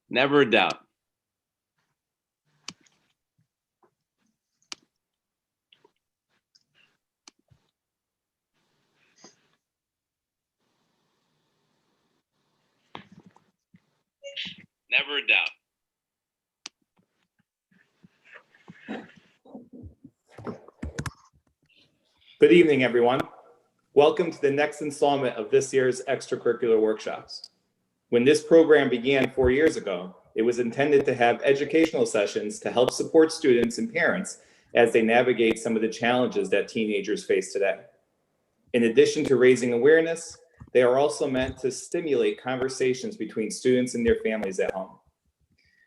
Never a doubt. Never a doubt. Good evening, everyone. Welcome to the next installment of this year's extracurricular workshops. When this program began 4 years ago, it was intended to have educational sessions to help support students and parents as they navigate some of the challenges that teenagers face today. In addition to raising awareness, they are also meant to stimulate conversations between students and their families at home.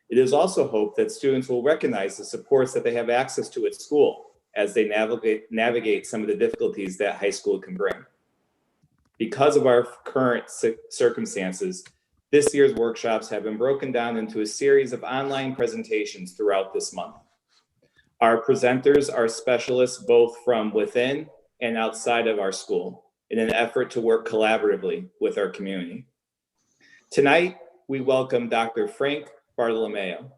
It is also hoped that students will recognize the supports that they have access to at school as they navigate some of the difficulties that high school can bring. Because of our current circumstances, this year's workshops have been broken down into a series of online presentations throughout this month. Our presenters are specialists both from within and outside of our school in an effort to work collaboratively with our community. Tonight, we welcome Dr. Frank Bartolomeo.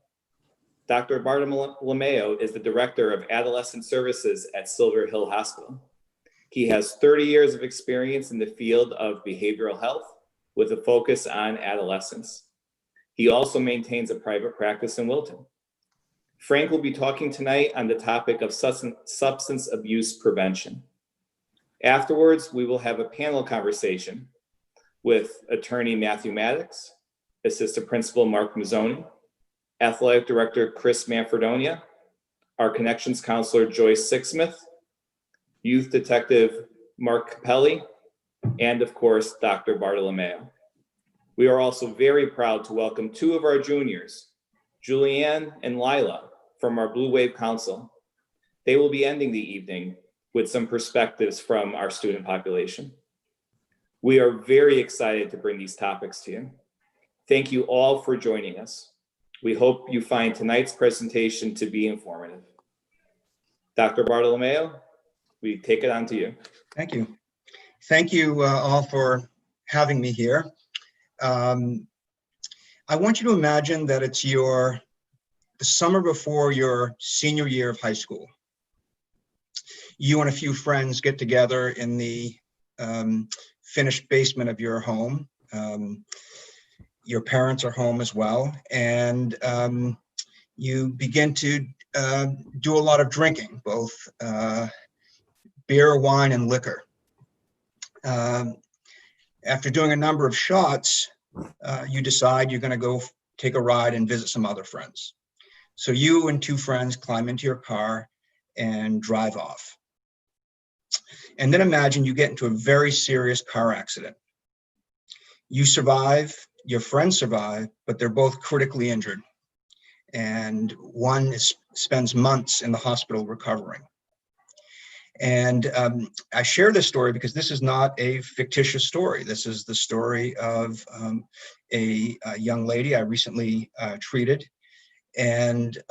Dr. Bartolomeo is the Director of Adolescent Services at Silver Hill Hospital. He has 30 years of experience in the field of behavioral health with a focus on adolescents. He also maintains a private practice in Wilton. Frank will be talking tonight on the topic of substance abuse prevention. Afterwards, we will have a panel conversation with attorney Matthew Maddox, Assistant Principal Mark Mazzoni, Athletic Director Chris Manfredonia, our Connections Counselor Joyce Sixsmith, Youth Detective Mark Capelli, and of course, Dr. Bartolomeo. We are also very proud to welcome two of our juniors, Julianne and Lila, from our Blue Wave Council. They will be ending the evening with some perspectives from our student population. We are very excited to bring these topics to you. Thank you all for joining us. We hope you find tonight's presentation to be informative. Dr. Bartolomeo, we take it on to you. Thank you. Thank you all for having me here. I want you to imagine that it's the summer before your senior year of high school. You and a few friends get together in the finished basement of your home. Your parents are home as well, and you begin to do a lot of drinking, both beer, wine, and liquor. After doing a number of shots, you decide you're going to go take a ride and visit some other friends. So you and two friends climb into your car and drive off. And then imagine you get into a very serious car accident. You survive, your friends survive, but they're both critically injured. And one spends months in the hospital recovering. And I share this story because this is not a fictitious story. This is the story of a young lady I recently treated. And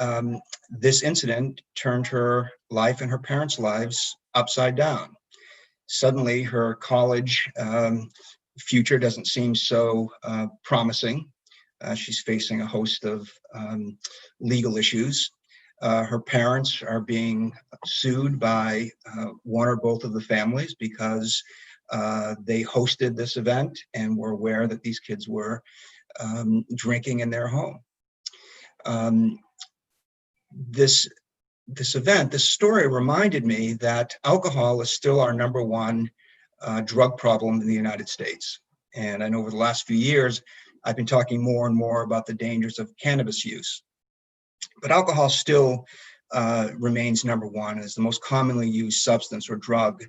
this incident turned her life and her parents' lives upside down. Suddenly, her college future doesn't seem so promising. She's facing a host of legal issues. Her parents are being sued by one or both of the families because they hosted this event and were aware that these kids were drinking in their home. This story reminded me that alcohol is still our #1 drug problem in the United States. And I know over the last few years, I've been talking more and more about the dangers of cannabis use. But alcohol still remains #1 as the most commonly used substance or drug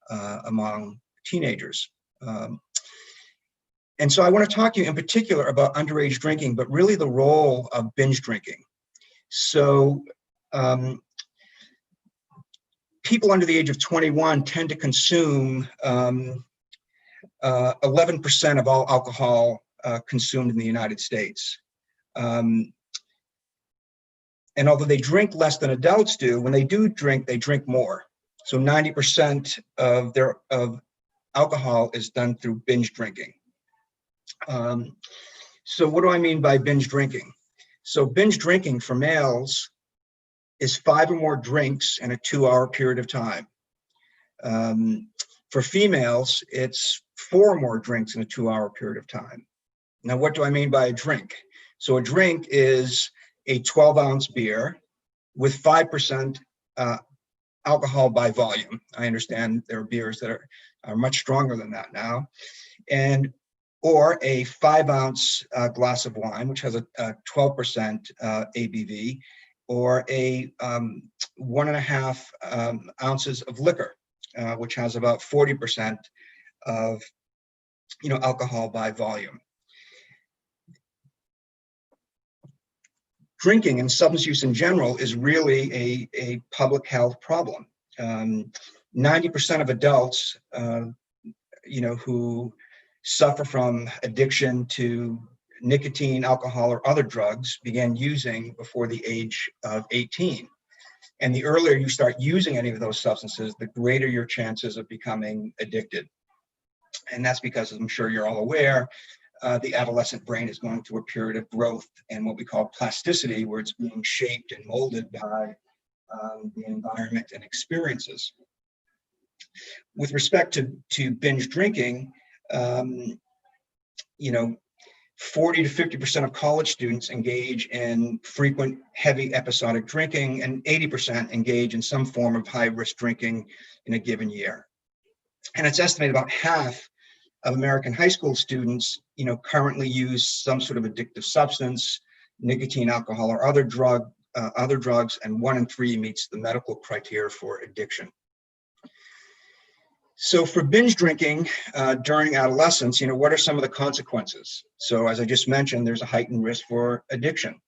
among teenagers. And so I want to talk to you in particular about underage drinking, but really the role of binge drinking. So people under the age of 21 tend to consume 11% of all alcohol consumed in the United States. And although they drink less than adults do, when they do drink, they drink more. So 90% of alcohol is done through binge drinking. So what do I mean by binge drinking? So binge drinking for males is 5 or more drinks in a 2-hour period of time. For females, it's 4 or more drinks in a 2-hour period of time. Now, what do I mean by a drink? So a drink is a 12-ounce beer with 5% alcohol by volume. I understand there are beers that are much stronger than that now. Or a 5-ounce glass of wine, which has a 12% ABV, or a 1.5 ounces of liquor, which has about 40% of alcohol by volume. Drinking and substance use in general is really a public health problem. 90% of adults, who suffer from addiction to nicotine, alcohol, or other drugs began using before the age of 18. And the earlier you start using any of those substances, the greater your chances of becoming addicted. And that's because, as I'm sure you're all aware, the adolescent brain is going through a period of growth and what we call plasticity, where it's being shaped and molded by the environment and experiences. With respect to binge drinking, 40 to 50% of college students engage in frequent, heavy episodic drinking, and 80% engage in some form of high-risk drinking in a given year. And it's estimated about half of American high school students, currently use some sort of addictive substance, nicotine, alcohol, or other drugs, and 1 in 3 meets the medical criteria for addiction. So for binge drinking during adolescence, what are some of the consequences? So as I just mentioned, there's a heightened risk for addiction.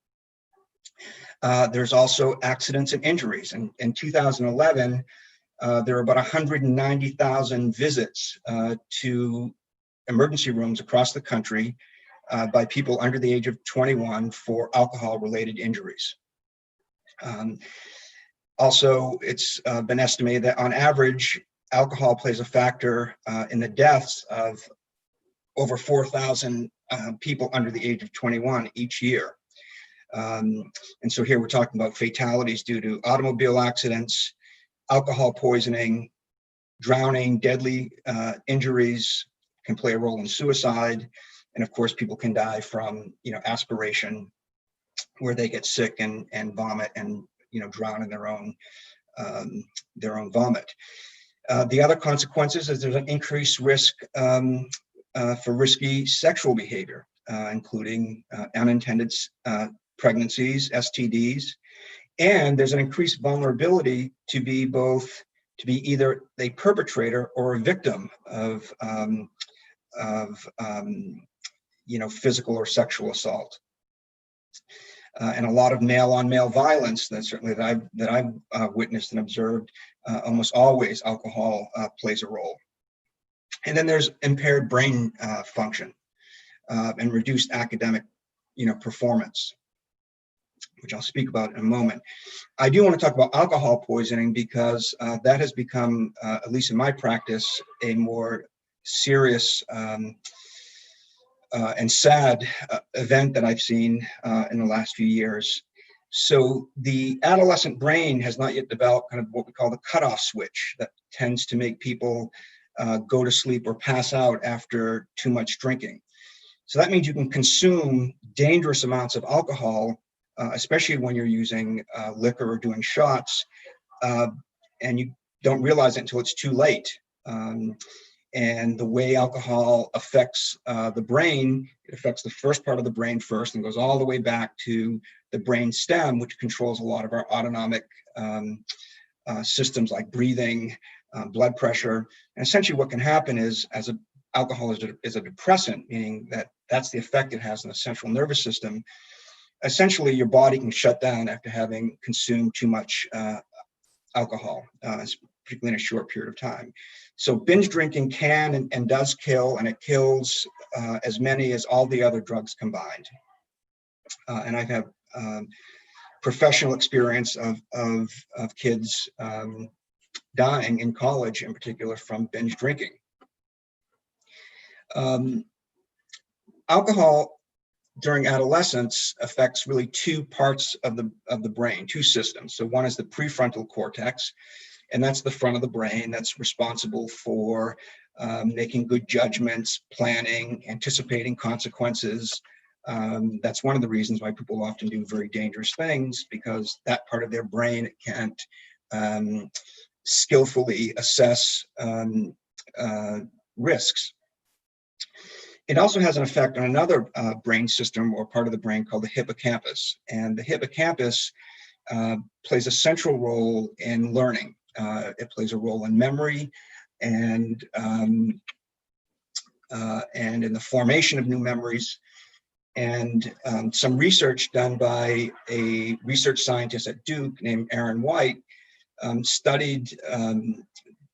There's also accidents and injuries. And in 2011, there were about 190,000 visits to emergency rooms across the country by people under the age of 21 for alcohol-related injuries. Also, it's been estimated that on average, alcohol plays a factor in the deaths of over 4,000 people under the age of 21 each year. And so here we're talking about fatalities due to automobile accidents, alcohol poisoning, drowning, deadly injuries can play a role in suicide. And of course, people can die from, aspiration, where they get sick and vomit and, drown in their own vomit. The other consequences is there's an increased risk for risky sexual behavior, including unintended pregnancies, STDs, and there's an increased vulnerability to be either a perpetrator or a victim of physical or sexual assault. And a lot of male-on-male violence that I've witnessed and observed, almost always alcohol plays a role. And then there's impaired brain function and reduced academic, performance, which I'll speak about in a moment. I do want to talk about alcohol poisoning because that has become, at least in my practice, a more serious and sad event that I've seen in the last few years. So the adolescent brain has not yet developed kind of what we call the cutoff switch that tends to make people go to sleep or pass out after too much drinking. So that means you can consume dangerous amounts of alcohol, especially when you're using liquor or doing shots, and you don't realize it until it's too late. And the way alcohol affects the brain, it affects the first part of the brain first and goes all the way back to the brain stem, which controls a lot of our autonomic systems like breathing, blood pressure. And essentially what can happen is, alcohol is a depressant, meaning that's the effect it has on the central nervous system. Essentially, your body can shut down after having consumed too much alcohol, particularly in a short period of time. So binge drinking can and does kill, and it kills as many as all the other drugs combined. And I've had professional experience of kids dying in college, in particular, from binge drinking. Alcohol during adolescence affects really two parts of the brain, two systems. So one is the prefrontal cortex, and that's the front of the brain that's responsible for making good judgments, planning, anticipating consequences. That's one of the reasons why people often do very dangerous things, because that part of their brain can't skillfully assess risks. It also has an effect on another brain system or part of the brain called the hippocampus. And the hippocampus plays a central role in learning. It plays a role in memory and in the formation of new memories. And some research done by a research scientist at Duke named Aaron White studied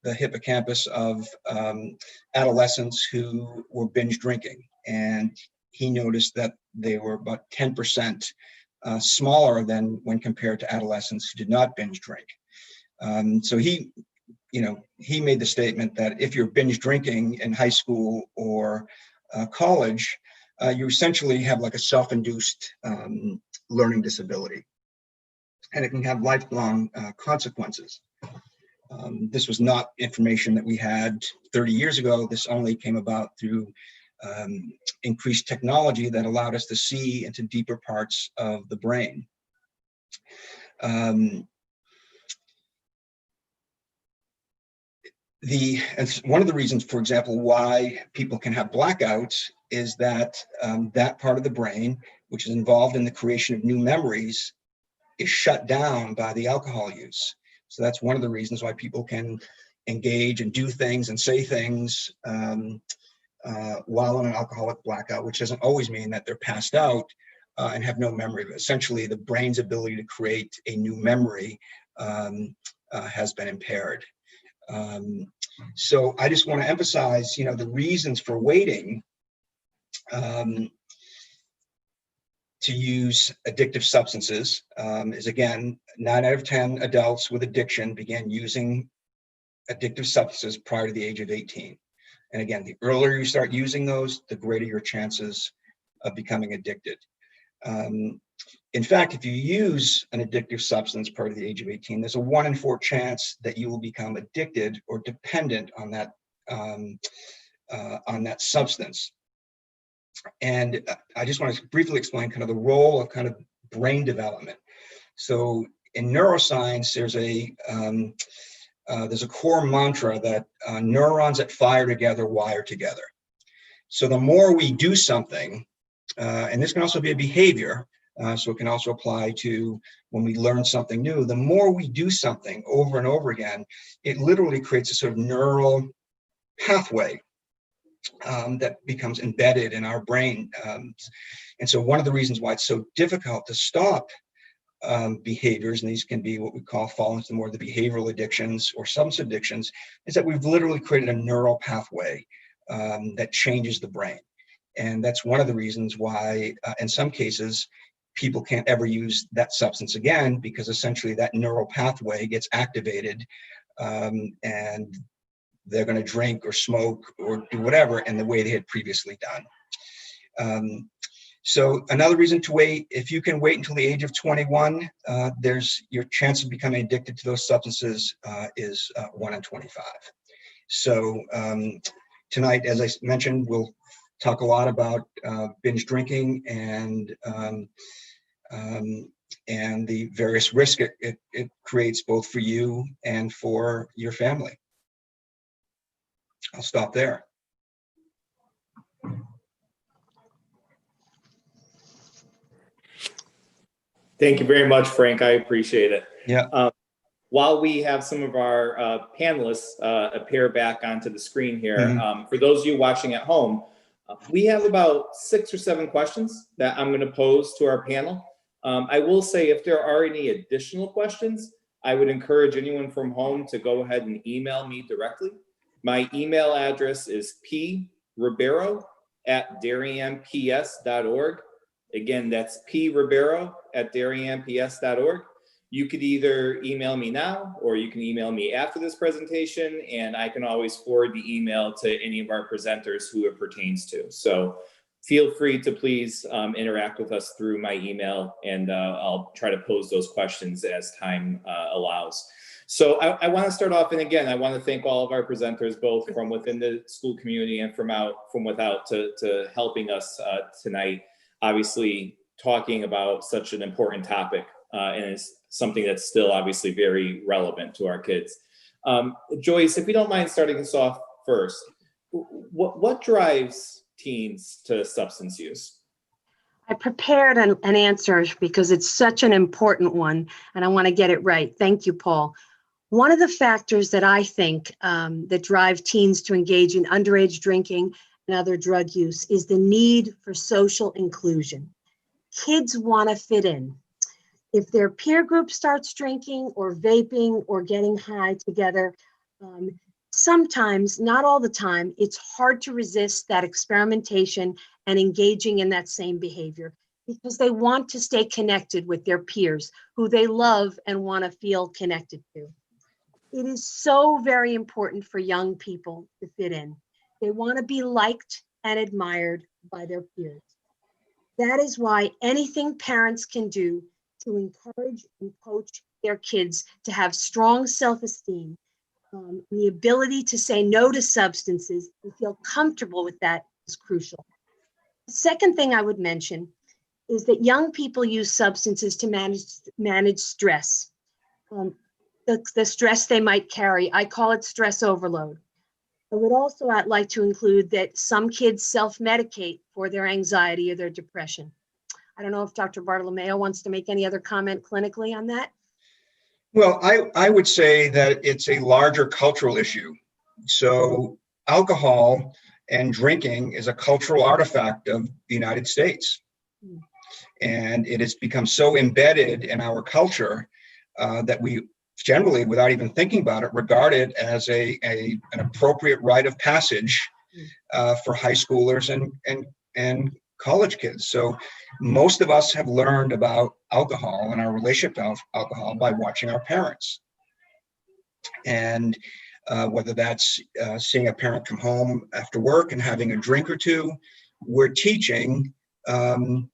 the hippocampus of adolescents who were binge drinking. And he noticed that they were about 10% smaller than when compared to adolescents who did not binge drink. So he made the statement that if you're binge drinking in high school or college, you essentially have like a self-induced learning disability, and it can have lifelong consequences. This was not information that we had 30 years ago. This only came about through increased technology that allowed us to see into deeper parts of the brain. One of the reasons, for example, why people can have blackouts is that that part of the brain, which is involved in the creation of new memories, is shut down by the alcohol use. So that's one of the reasons why people can engage and do things and say things while in an alcoholic blackout, which doesn't always mean that they're passed out and have no memory. But essentially, the brain's ability to create a new memory has been impaired. So I just want to emphasize, the reasons for waiting to use addictive substances is, again, 9 out of 10 adults with addiction began using addictive substances prior to the age of 18. And again, the earlier you start using those, the greater your chances of becoming addicted. In fact, if you use an addictive substance prior to the age of 18, there's a 1 in 4 chance that you will become addicted or dependent on that substance. And I just want to briefly explain kind of the role of kind of brain development. So in neuroscience, there's a core mantra that neurons that fire together wire together. So the more we do something, and this can also be a behavior, so it can also apply to when we learn something new, the more we do something over and over again, it literally creates a sort of neural pathway that becomes embedded in our brain. And so one of the reasons why it's so difficult to stop behaviors, and these can be what we fall into more of the behavioral addictions or substance addictions, is that we've literally created a neural pathway that changes the brain. And that's one of the reasons why, in some cases, people can't ever use that substance again, because essentially that neural pathway gets activated and they're going to drink or smoke or do whatever in the way they had previously done. So another reason to wait, if you can wait until the age of 21, there's your chance of becoming addicted to those substances is 1 in 25. So tonight, as I mentioned, we'll talk a lot about binge drinking and the various risks it creates both for you and for your family. I'll stop there. Thank you very much, Frank. I appreciate it. Yeah. While we have some of our panelists appear back onto the screen here, for those of you watching at home, we have about 6 or 7 questions that I'm going to pose to our panel. I will say, if there are any additional questions, I would encourage anyone from home to go ahead and email me directly. My email address is pribeiro@darien-ps.org. Again, that's pribeiro@darien-ps.org. You could either email me now, or you can email me after this presentation, and I can always forward the email to any of our presenters who it pertains to. So feel free to please interact with us through my email, and I'll try to pose those questions as time allows. So I want to start off, and again, I want to thank all of our presenters, both from within the school community and from without, to helping us tonight. Obviously, talking about such an important topic, and it's something that's still obviously very relevant to our kids. Joyce, if you don't mind starting us off first, what drives teens to substance use? I prepared an answer because it's such an important one, and I want to get it right. Thank you, Paul. One of the factors that I think that drive teens to engage in underage drinking and other drug use is the need for social inclusion. Kids want to fit in. If their peer group starts drinking or vaping or getting high together, sometimes, not all the time, it's hard to resist that experimentation and engaging in that same behavior because they want to stay connected with their peers who they love and want to feel connected to. It is so very important for young people to fit in. They want to be liked and admired by their peers. That is why anything parents can do to encourage and coach their kids to have strong self-esteem, the ability to say no to substances and feel comfortable with that is crucial. The second thing I would mention is that young people use substances to manage stress. The stress they might carry. I call it stress overload. I would also like to include that some kids self-medicate for their anxiety or their depression. I don't know if Dr. Bartolomeo wants to make any other comment clinically on that. Well, I would say that it's a larger cultural issue. So alcohol and drinking is a cultural artifact of the United States. And it has become so embedded in our culture that we generally, without even thinking about it, regard it as an appropriate rite of passage for high schoolers and college kids. So most of us have learned about alcohol and our relationship to alcohol by watching our parents. And whether that's seeing a parent come home after work and having a drink or two, we're teaching how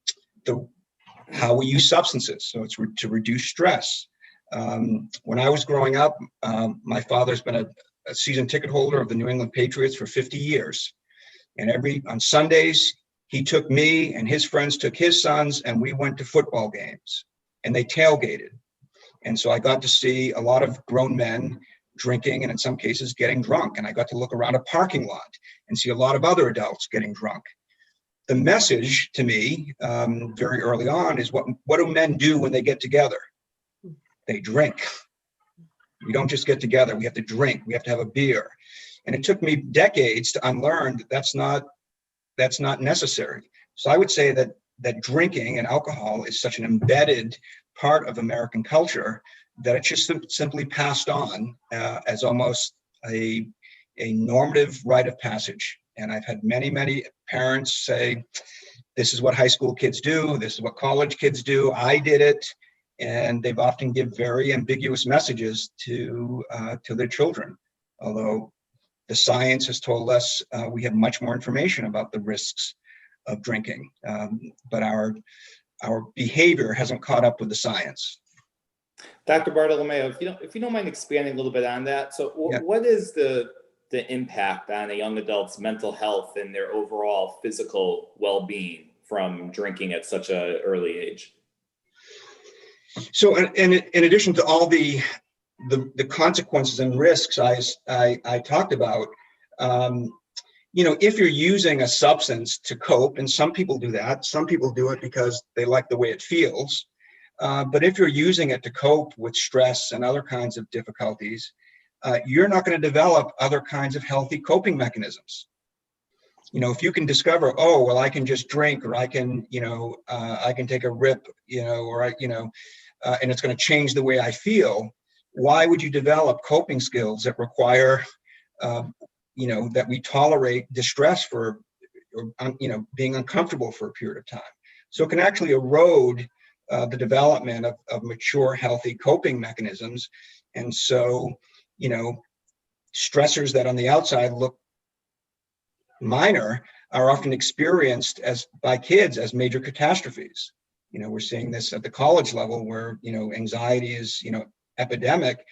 we use substances. So it's to reduce stress. When I was growing up, my father's been a season ticket holder of the New England Patriots for 50 years. And on Sundays, he took me and his friends took his sons, and we went to football games, and they tailgated. And so I got to see a lot of grown men drinking and in some cases getting drunk. And I got to look around a parking lot and see a lot of other adults getting drunk. The message to me very early on is what do men do when they get together? They drink. We don't just get together. We have to drink. We have to have a beer. And it took me decades to unlearn that that's not necessary. So I would say that drinking and alcohol is such an embedded part of American culture that it's just simply passed on as almost a normative rite of passage. And I've had many parents say, this is what high school kids do. This is what college kids do. I did it. And they've often give very ambiguous messages to their children. Although the science has told us we have much more information about the risks of drinking, but our behavior hasn't caught up with the science. Dr. Bartolomeo, if you don't mind expanding a little bit on that. So what is the impact on a young adult's mental health and their overall physical well-being from drinking at such an early age? So in addition to all the consequences and risks I talked about, if you're using a substance to cope, and some people do that, some people do it because they like the way it feels. But if you're using it to cope with stress and other kinds of difficulties, you're not going to develop other kinds of healthy coping mechanisms. If you can discover, oh, well, I can just drink, or I can take a rip, and it's going to change the way I feel. Why would you develop coping skills that require, that we tolerate distress or being uncomfortable for a period of time? So it can actually erode the development of mature, healthy coping mechanisms. And so, stressors that on the outside look minor are often experienced by kids as major catastrophes. We're seeing this at the college level where, anxiety is, epidemic.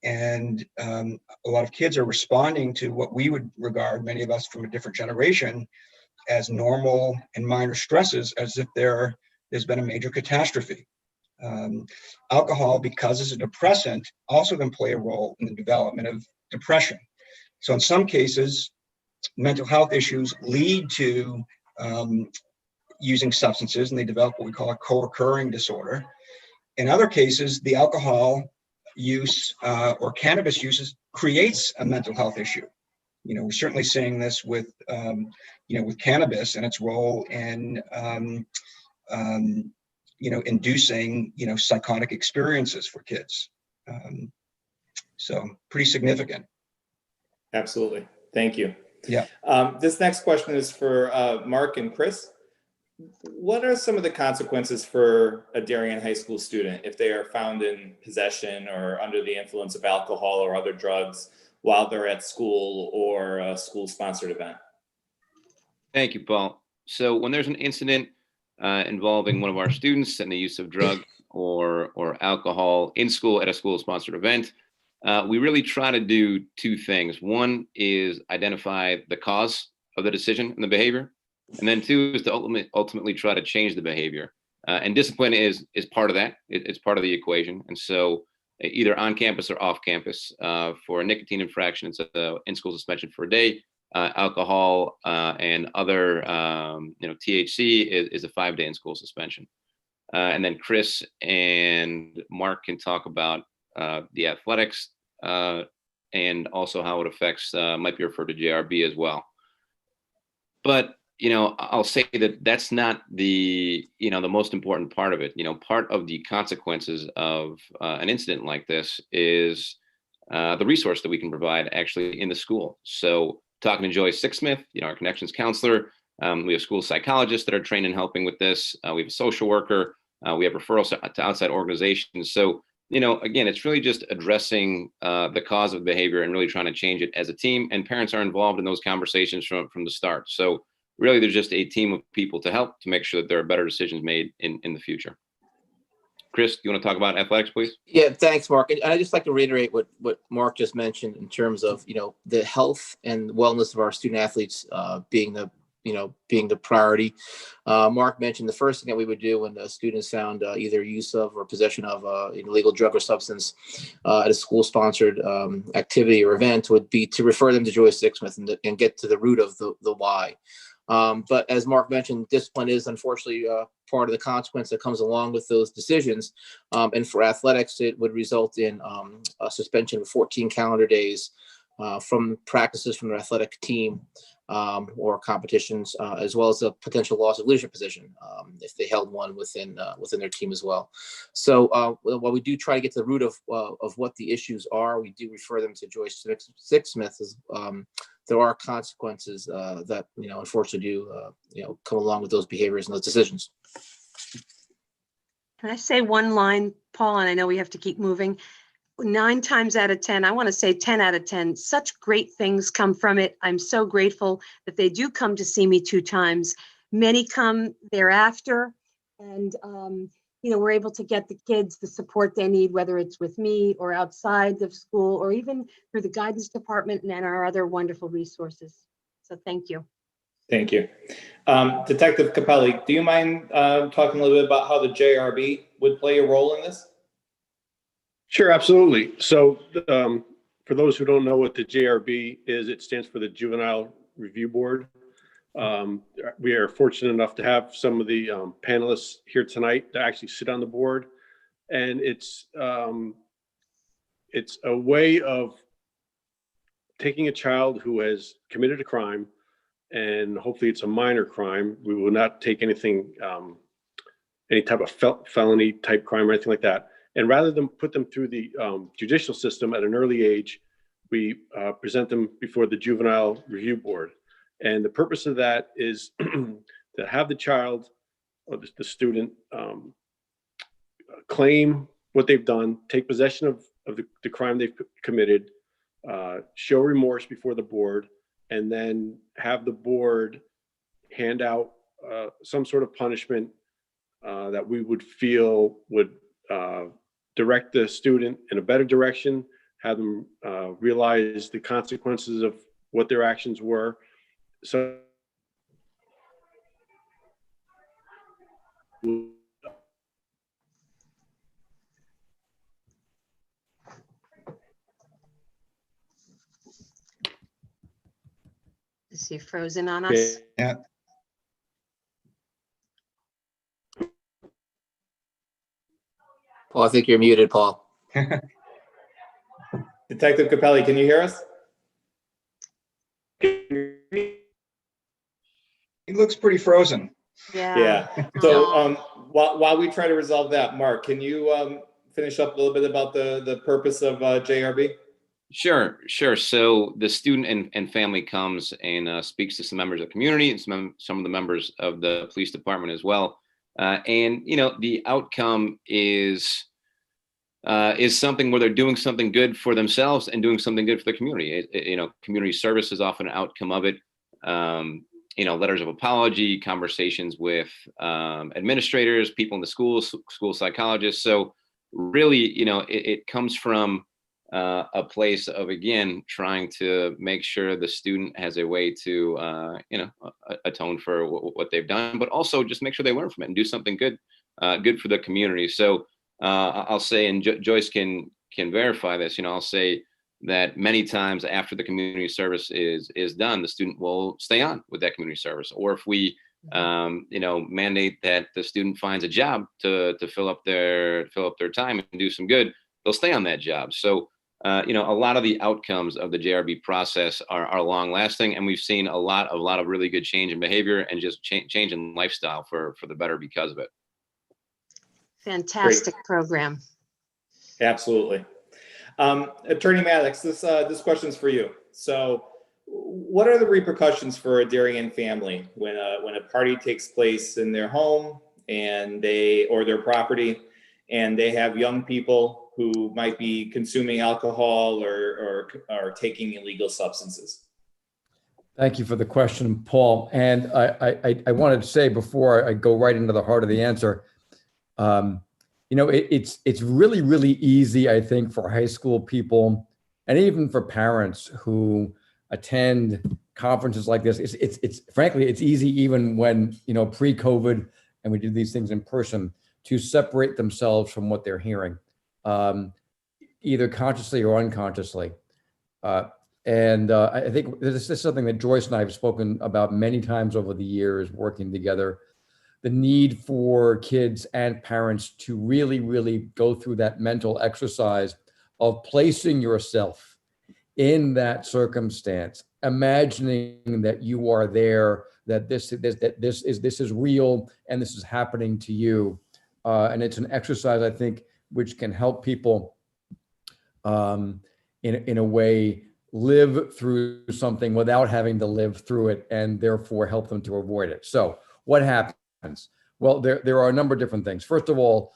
And a lot of kids are responding to what we would regard, many of us from a different generation, as normal and minor stresses, as if there's been a major catastrophe. Alcohol, because it's a depressant, also can play a role in the development of depression. So in some cases, mental health issues lead to using substances, and they develop what we call a co-occurring disorder. In other cases, the alcohol use or cannabis use creates a mental health issue. We're certainly seeing this with cannabis and its role in inducing psychotic experiences for kids. So pretty significant. Absolutely. Thank you. Yeah. This next question is for Mark and Chris. What are some of the consequences for a Darien High School student if they are found in possession or under the influence of alcohol or other drugs while they're at school or a school-sponsored event? Thank you, Paul. So when there's an incident involving one of our students and the use of drug or alcohol in school at a school-sponsored event, we really try to do two things. One is identify the cause of the decision and the behavior. And then two is to ultimately try to change the behavior. And discipline is part of that. It's part of the equation. And so either on campus or off campus, for a nicotine infraction, it's a in-school suspension for a day. Alcohol and other, THC is a 5-day in-school suspension. And then Chris and Mark can talk about the athletics and also how it affects, might be referred to JRB as well. But I'll say that that's not the most important part of it. Part of the consequences of an incident like this is the resource that we can provide actually in the school. So talking to Joyce Sixsmith, our connections counselor, we have school psychologists that are trained in helping with this. We have a social worker. We have referrals to outside organizations. So, again, it's really just addressing the cause of behavior and really trying to change it as a team. And parents are involved in those conversations from the start. So really, there's just a team of people to help to make sure that there are better decisions made in the future. Chris, do you want to talk about athletics, please? Yeah, thanks, Mark. And I'd just like to reiterate what Mark just mentioned in terms of, the health and wellness of our student athletes being the priority. Mark mentioned the first thing that we would do when the students found either use of or possession of an illegal drug or substance at a school-sponsored activity or event would be to refer them to Joyce Sixsmith and get to the root of the why. But as Mark mentioned, discipline is unfortunately part of the consequence that comes along with those decisions. And for athletics, it would result in a suspension of 14 calendar days from practices from their athletic team or competitions, as well as a potential loss of leadership position if they held one within their team as well. So while we do try to get to the root of what the issues are, we do refer them to Joyce Sixsmith. There are consequences that unfortunately do come along with those behaviors and those decisions. Can I say one line, Paul? And I know we have to keep moving. 9 times out of 10, I want to say 10 out of 10, such great things come from it. I'm so grateful that they do come to see me 2 times. Many come thereafter. And, we're able to get the kids the support they need, whether it's with me or outside of school or even through the guidance department and our other wonderful resources. So thank you. Thank you. Detective Capelli, do you mind talking a little bit about how the JRB would play a role in this? Sure, absolutely. So for those who don't know what the JRB is, it stands for the Juvenile Review Board. We are fortunate enough to have some of the panelists here tonight to actually sit on the board. And it's a way of taking a child who has committed a crime, and hopefully it's a minor crime. We will not take anything, any type of felony type crime or anything like that. And rather than put them through the judicial system at an early age, we present them before the Juvenile Review Board. And the purpose of that is to have the child or the student claim what they've done, take possession of the crime they've committed, show remorse before the board, and then have the board hand out some sort of punishment that we would feel would direct the student in a better direction, have them realize the consequences of what their actions were. So Is he frozen on us? Yeah. Paul, I think you're muted, Paul. Detective Capelli, can you hear us? He looks pretty frozen. Yeah. So while we try to resolve that, Mark, can you finish up a little bit about the purpose of JRB? Sure. So the student and family comes and speaks to some members of the community and some of the members of the police department as well. And the outcome is something where they're doing something good for themselves and doing something good for the community. Community service is often an outcome of it. Letters of apology, conversations with administrators, people in the schools, school psychologists. So really, it comes from a place of, again, trying to make sure the student has a way to, atone for what they've done, but also just make sure they learn from it and do something good for the community. So I'll say, and Joyce can verify this, I'll say that many times after the community service is done, the student will stay on with that community service. Or if we, mandate that the student finds a job to fill up their time and do some good, they'll stay on that job. So, a lot of the outcomes of the JRB process are long lasting, and we've seen a lot of really good change in behavior and just change in lifestyle for the better because of it. Fantastic program. Absolutely. Attorney Maddox, this question's for you. So what are the repercussions for a Darien family when a party takes place in their home or their property, and they have young people who might be consuming alcohol or taking illegal substances? Thank you for the question, Paul. And I wanted to say before I go right into the heart of the answer, it's really, really easy, I think, for high school people and even for parents who attend conferences like this. It's frankly, it's easy even when, pre-COVID and we do these things in person, to separate themselves from what they're hearing, either consciously or unconsciously. And I think this is something that Joyce and I have spoken about many times over the years working together. The need for kids and parents to really, really go through that mental exercise of placing yourself in that circumstance, imagining that you are there, that this is real and this is happening to you. And it's an exercise, I think, which can help people in a way live through something without having to live through it, and therefore help them to avoid it. So what happens? Well, there are a number of different things. First of all,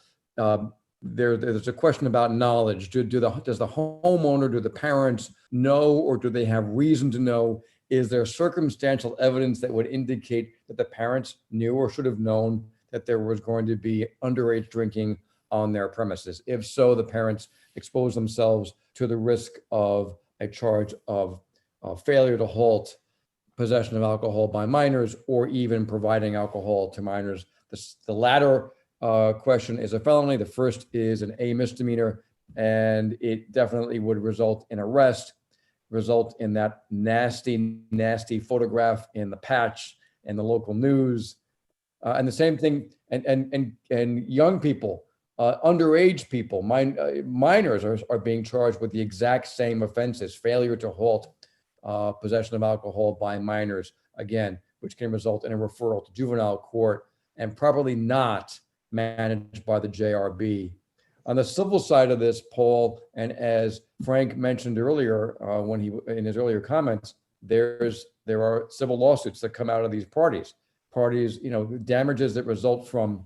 there's a question about knowledge. Does the homeowner, do the parents know, or do they have reason to know? Is there circumstantial evidence that would indicate that the parents knew or should have known that there was going to be underage drinking on their premises? If so, the parents expose themselves to the risk of a charge of failure to halt possession of alcohol by minors, or even providing alcohol to minors. The latter question is a felony. The first is a misdemeanor, and it definitely would result in arrest, result in that nasty, nasty photograph in the patch and the local news. And the same thing, and young people, underage people, minors are being charged with the exact same offenses: failure to halt possession of alcohol by minors, again, which can result in a referral to juvenile court and probably not managed by the JRB. On the civil side of this, Paul, and as Frank mentioned earlier, in his earlier comments, there are civil lawsuits that come out of these parties, damages that result from,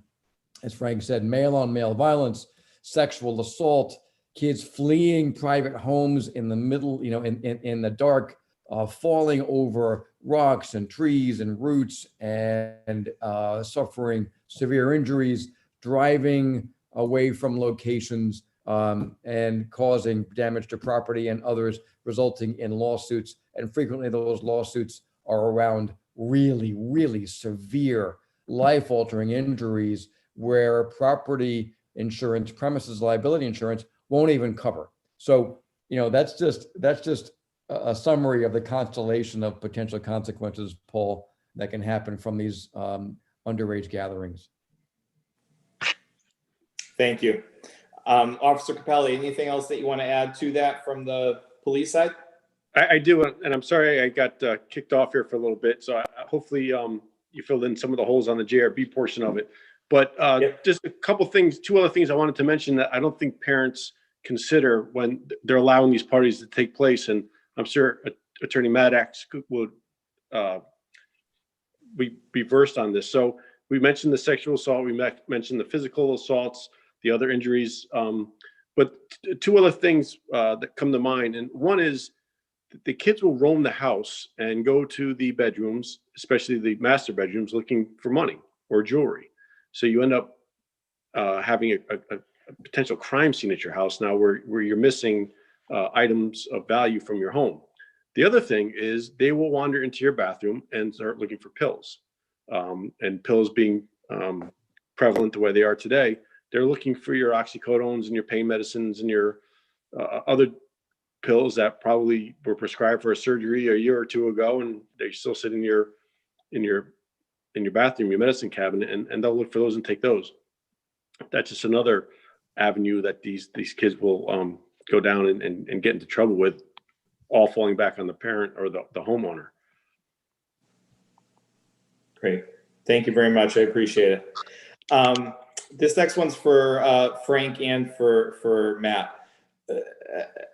as Frank said, male-on-male violence, sexual assault, kids fleeing private homes in the middle, in the dark, falling over rocks and trees and roots and suffering severe injuries, driving away from locations and causing damage to property and others, resulting in lawsuits. And frequently those lawsuits are around really, really severe life-altering injuries where property insurance, premises liability insurance won't even cover. So, that's just a summary of the constellation of potential consequences, Paul, that can happen from these underage gatherings. Thank you. Officer Capelli, anything else that you want to add to that from the police side? I do, and I'm sorry I got kicked off here for a little bit. So hopefully you filled in some of the holes on the JRB portion of it. But Yep. Just a couple things, two other things I wanted to mention that I don't think parents consider when they're allowing these parties to take place. And I'm sure Attorney Maddox would be versed on this. So we mentioned the sexual assault, we mentioned the physical assaults, the other injuries. But two other things that come to mind. And one is the kids will roam the house and go to the bedrooms, especially the master bedrooms, looking for money or jewelry. So you end up having a potential crime scene at your house now where you're missing items of value from your home. The other thing is they will wander into your bathroom and start looking for pills. And pills being prevalent the way they are today, they're looking for your oxycodones and your pain medicines and your other pills that probably were prescribed for a surgery a year or two ago, and they still sit in your bathroom, your medicine cabinet, and they'll look for those and take those. That's just another avenue that these kids will go down and get into trouble with, all falling back on the parent or the homeowner. Great. Thank you very much. I appreciate it. This next one's for Frank and for Matt.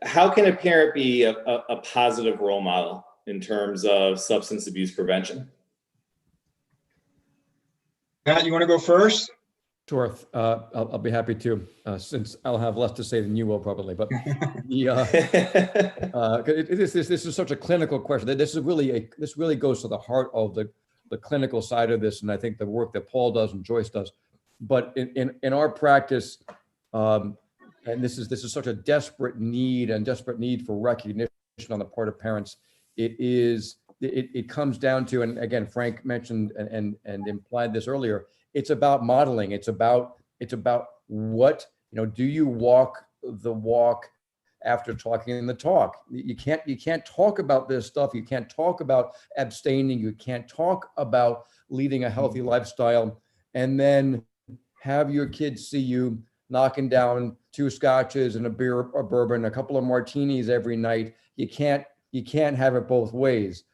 How can a parent be a positive role model in terms of substance abuse prevention? Matt, you want to go first? Sure, I'll be happy to, since I'll have less to say than you will probably. But this is such a clinical question. This really goes to the heart of the clinical side of this, and I think the work that Paul does and Joyce does. But in our practice, and this is such a desperate need for recognition on the part of parents. It comes down to, and again, Frank mentioned and implied this earlier, it's about modeling. It's about what, do you walk the walk after talking the talk? You can't talk about this stuff. You can't talk about abstaining. You can't talk about leading a healthy lifestyle and then have your kids see you knocking down 2 scotches and a beer, a bourbon, a couple of martinis every night. You can't have it both ways.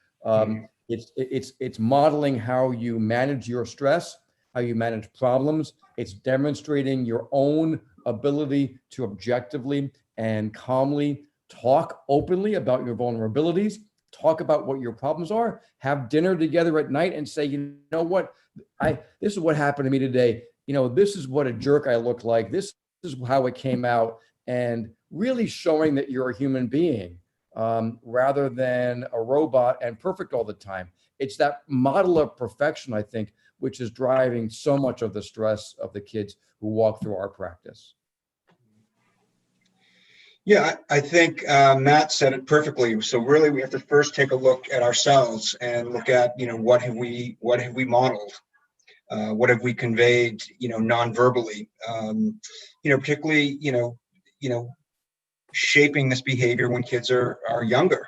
It's modeling how you manage your stress, how you manage problems. It's demonstrating your own ability to objectively and calmly talk openly about your vulnerabilities, talk about what your problems are, have dinner together at night and say, you know what, this is what happened to me today. This is what a jerk I look like. This is how it came out, and really showing that you're a human being rather than a robot and perfect all the time. It's that model of perfection, I think, which is driving so much of the stress of the kids who walk through our practice. Yeah, I think Matt said it perfectly. So really, we have to first take a look at ourselves and look at, what have we modeled, what have we conveyed, non-verbally, particularly, shaping this behavior when kids are younger,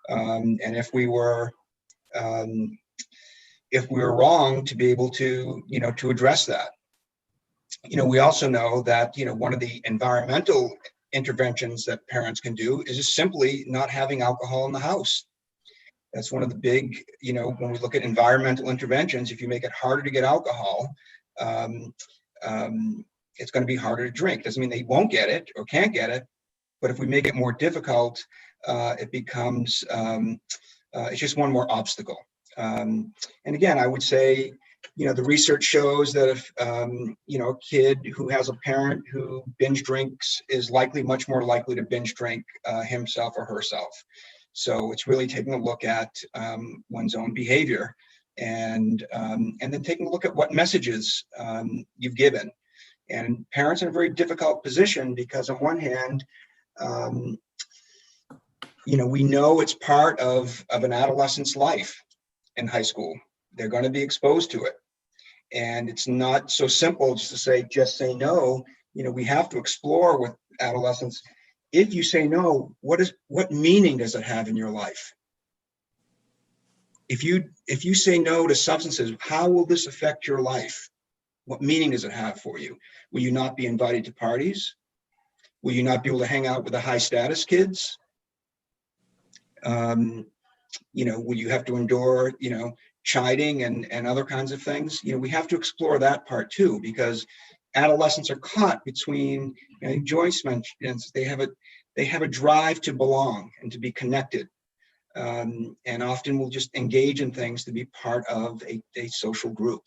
and if we were wrong, to be able to to address that. We also know that one of the environmental interventions that parents can do is just simply not having alcohol in the house. That's one of the big, when we look at environmental interventions, if you make it harder to get alcohol, it's going to be harder to drink. Doesn't mean they won't get it or can't get it, but if we make it more difficult, it becomes, it's just one more obstacle. And again, I would say, the research shows that if, a kid who has a parent who binge drinks is much more likely to binge drink himself or herself. So it's really taking a look at one's own behavior, and then taking a look at what messages you've given. And parents are in a very difficult position because on one hand, we know it's part of an adolescent's life in high school. They're going to be exposed to it. And it's not so simple just to say, just say no. We have to explore with adolescents. If you say no, what meaning does it have in your life? If you say no to substances, how will this affect your life? What meaning does it have for you? Will you not be invited to parties? Will you not be able to hang out with the high status kids? Will you have to endure, chiding and other kinds of things? We have to explore that part too, because adolescents are caught between, Joyce mentioned, they have a drive to belong and to be connected. And often will just engage in things to be part of a social group.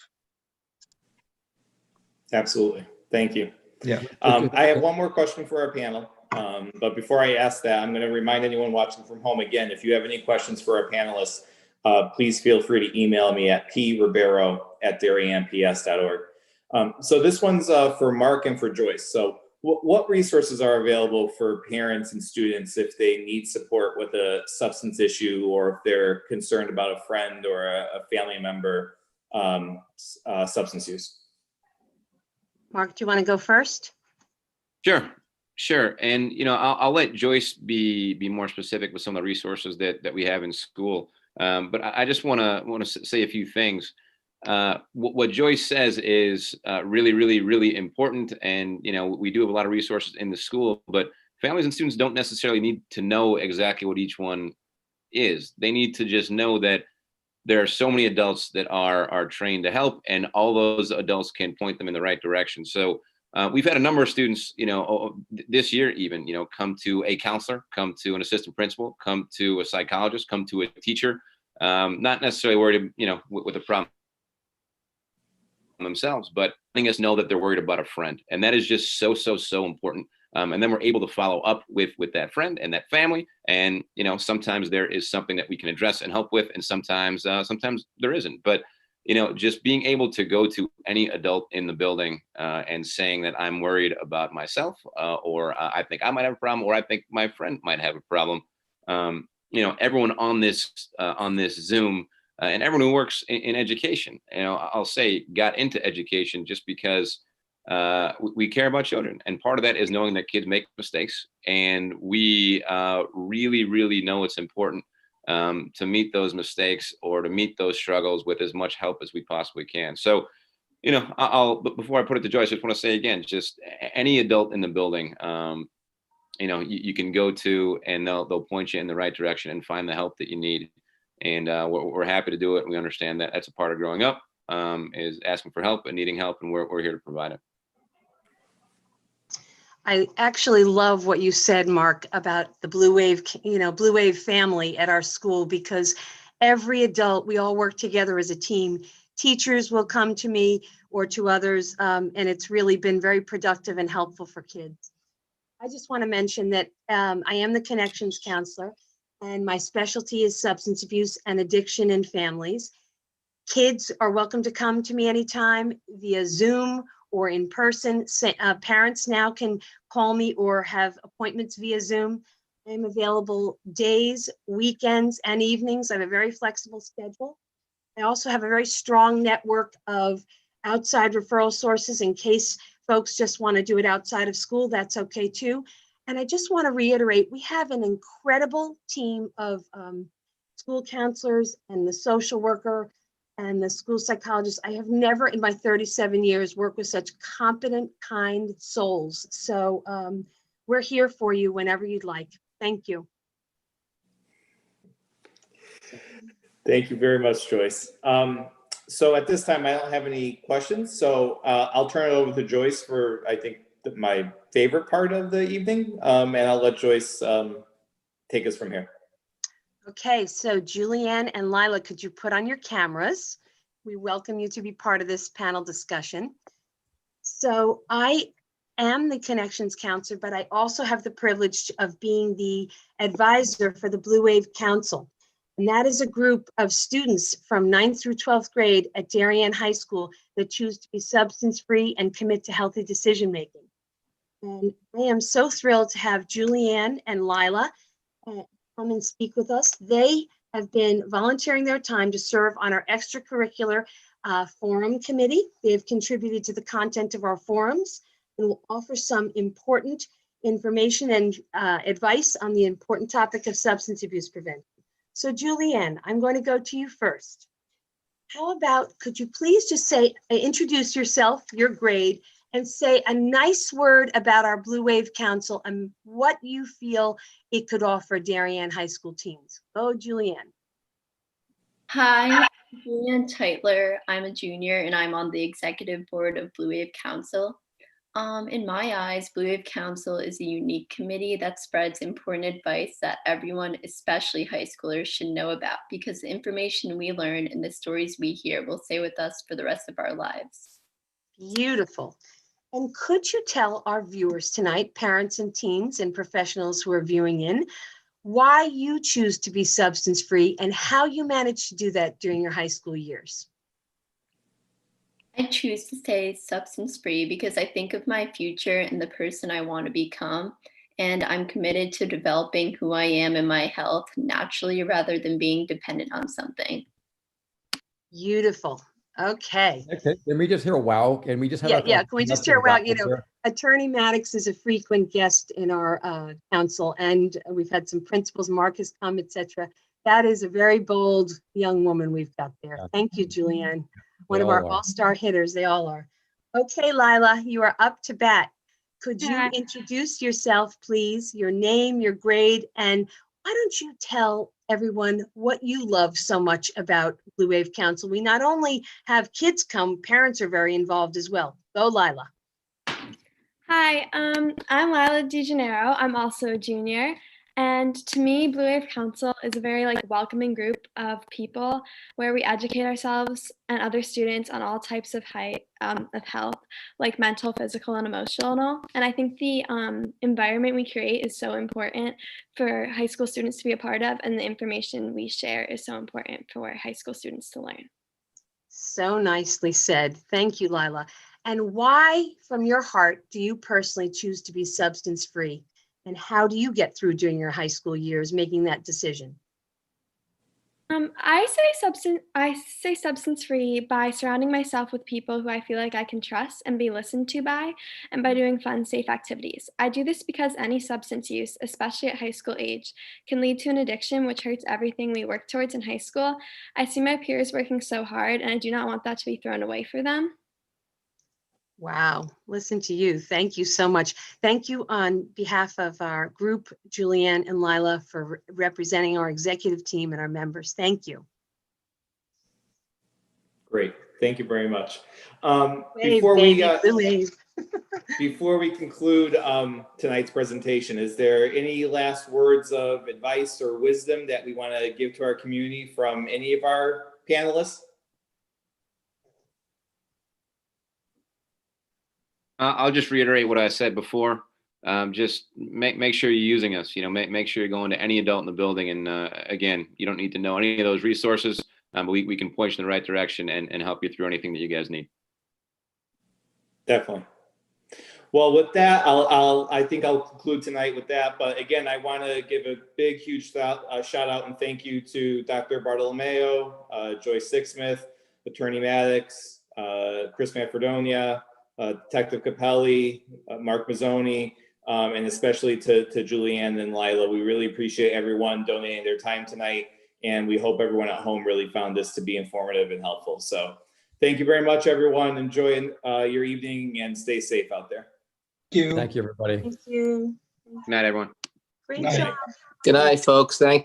Absolutely. Thank you. Yeah. I have one more question for our panel. But before I ask that, I'm going to remind anyone watching from home again, if you have any questions for our panelists, please feel free to email me at pribeiro@darien.ps.org. So this one's for Mark and for Joyce. So what resources are available for parents and students if they need support with a substance issue, or if they're concerned about a friend or a family member substance use? Mark, do you want to go first? Sure. And, I'll let Joyce be more specific with some of the resources that we have in school. But I just want to say a few things. What Joyce says is really, really, really important. And, we do have a lot of resources in the school, but families and students don't necessarily need to know exactly what each one is. They need to just know that there are so many adults that are trained to help, and all those adults can point them in the right direction. So we've had a number of students, this year even, come to a counselor, come to an assistant principal, come to a psychologist, come to a teacher, not necessarily worried, with a problem themselves, but letting us know that they're worried about a friend. And that is just so important. And then we're able to follow up with that friend and that family. And, sometimes there is something that we can address and help with, and sometimes there isn't. But, just being able to go to any adult in the building and saying that I'm worried about myself, or I think I might have a problem, or I think my friend might have a problem. Everyone on this Zoom, and everyone who works in education, I'll say, got into education just because we care about children. And part of that is knowing that kids make mistakes. And we really, really know it's important to meet those mistakes or to meet those struggles with as much help as we possibly can. So, but before I put it to Joyce, I just want to say again, just any adult in the building, you can go to, and they'll point you in the right direction and find the help that you need. And we're happy to do it. And we understand that that's a part of growing up, is asking for help and needing help, and we're here to provide it. I actually love what you said, Mark, about the Blue Wave family at our school, because every adult, we all work together as a team. Teachers will come to me or to others, and it's really been very productive and helpful for kids. I just want to mention that I am the Connections Counselor, and my specialty is substance abuse and addiction in families. Kids are welcome to come to me anytime via Zoom or in person. Parents now can call me or have appointments via Zoom. I'm available days, weekends, and evenings. I have a very flexible schedule. I also have a very strong network of outside referral sources in case folks just want to do it outside of school. That's okay too. And I just want to reiterate, we have an incredible team of school counselors and the social worker and the school psychologist. I have never in my 37 years worked with such competent, kind souls. So we're here for you whenever you'd like. Thank you. Thank you very much, Joyce. So at this time, I don't have any questions. So I'll turn it over to Joyce for, I think, my favorite part of the evening. And I'll let Joyce take us from here. Okay, so Julianne and Lila, could you put on your cameras? We welcome you to be part of this panel discussion. So I am the Connections Counselor, but I also have the privilege of being the advisor for the Blue Wave Council. And that is a group of students from 9th through 12th grade at Darien High School that choose to be substance-free and commit to healthy decision-making. And I am so thrilled to have Julianne and Lila come and speak with us. They have been volunteering their time to serve on our extracurricular forum committee. They have contributed to the content of our forums and will offer some important information and advice on the important topic of substance abuse prevention. So Julianne, I'm going to go to you first. How about, could you please just say, introduce yourself, your grade, and say a nice word about our Blue Wave Council and what you feel it could offer Darien High School teens. Go, Julianne. Hi, I'm Julianne Teitler. I'm a junior and I'm on the executive board of Blue Wave Council. In my eyes, Blue Wave Council is a unique committee that spreads important advice that everyone, especially high schoolers, should know about, because the information we learn and the stories we hear will stay with us for the rest of our lives. Beautiful. And could you tell our viewers tonight, parents and teens and professionals who are viewing in, why you choose to be substance-free and how you managed to do that during your high school years? I choose to stay substance-free because I think of my future and the person I want to become, and I'm committed to developing who I am and my health naturally rather than being dependent on something. Beautiful. Okay. Okay, can we just hear a wow? Can we just have Yeah. Can we just hear about, there? Attorney Maddox is a frequent guest in our council, and we've had some principals, Mark has come, etc. That is a very bold young woman we've got there. Yeah. Thank you, Julianne. One They of all our are. all-star hitters, they all are. Okay, Lila, you are up to bat. Could you Hi. introduce yourself, please, your name, your grade, and why don't you tell everyone what you love so much about Blue Wave Council? We not only have kids come, parents are very involved as well. Go, Lila. Hi, I'm Lila DeGennaro. I'm also a junior. And to me, Blue Wave Council is a very welcoming group of people where we educate ourselves and other students on all types of health, like mental, physical, and emotional. And I think the environment we create is so important for high school students to be a part of, and the information we share is so important for high school students to learn. So nicely said. Thank you, Lila. And why, from your heart, do you personally choose to be substance-free? And how do you get through during your high school years making that decision? I say substance-free by surrounding myself with people who I feel like I can trust and be listened to by, and by doing fun, safe activities. I do this because any substance use, especially at high school age, can lead to an addiction, which hurts everything we work towards in high school. I see my peers working so hard, and I do not want that to be thrown away for them. Wow, listen to you. Thank you so much. Thank you on behalf of our group, Julianne and Lila, for representing our executive team and our members. Thank you. Great. Thank you very much. Wave, Before baby, Blue Wave. before we conclude tonight's presentation, is there any last words of advice or wisdom that we want to give to our community from any of our panelists? I'll just reiterate what I said before. Just make sure you're using us. Make sure you're going to any adult in the building. And again, you don't need to know any of those resources, but we can point you in the right direction and help you through anything that you guys need. Definitely. Well, with that, I think I'll conclude tonight with that. But again, I want to give a big, huge shout out and thank you to Dr. Bartolomeo, Joyce Sixsmith, Attorney Maddox, Chris Manfredonia, Detective Capelli, Mark Mazzoni, and especially to Julianne and Lila. We really appreciate everyone donating their time tonight, and we hope everyone at home really found this to be informative and helpful. So thank you very much, everyone. Enjoy your evening and stay safe out there. Thank you. Thank you, everybody. Thank you. Good night, everyone. Great Night. job. Good night, folks. Thank you.